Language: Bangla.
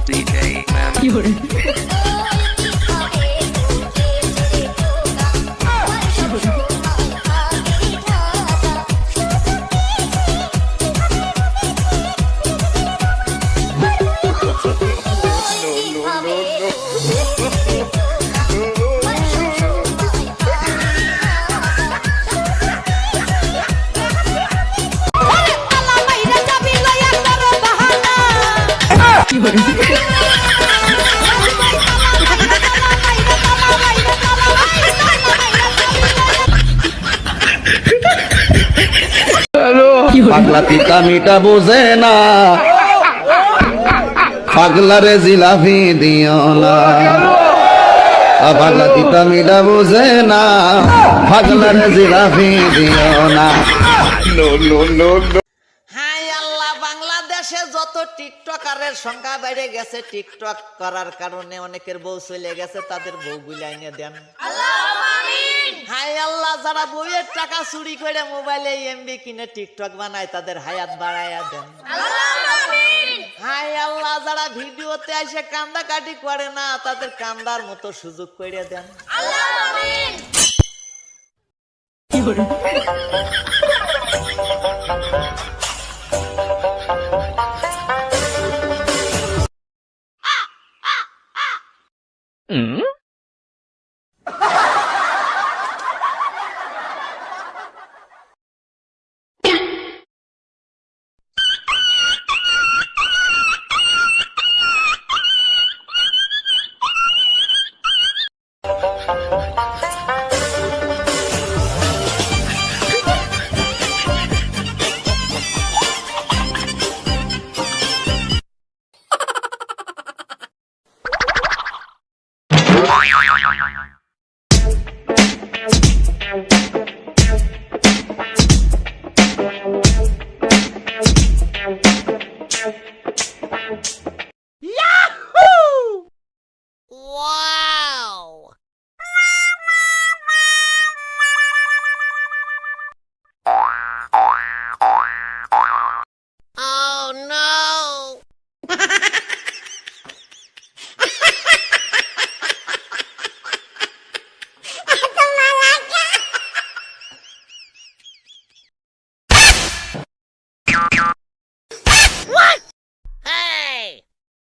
DJ Man. পাগলা পিতা মিটা বোঝে না, পাগলারে জিলাপি দিও না। পাগলা পিতা মিটা বোঝে না, পাগলারে জিলাপি দিও না। হাই আল্লাহ, বাংলাদেশে যত টিকটকারের সংখ্যা বেড়ে গেছে, টিকটক করার কারণে অনেকের বউ চলে গেছে, তাদের বউ গুলাইনে দেন। হাই আল্লাহ, যারা বউয়ের টাকা চুরি করে মোবাইলে এমবি কিনে টিকটক বানায়, তাদের হায়াত বাড়াইয়া দেন। হাই আল্লাহ, যারা ভিডিওতে এসে কান্দা কাটি করে না, তাদের কান্দার মতো সুযোগ করে দেন।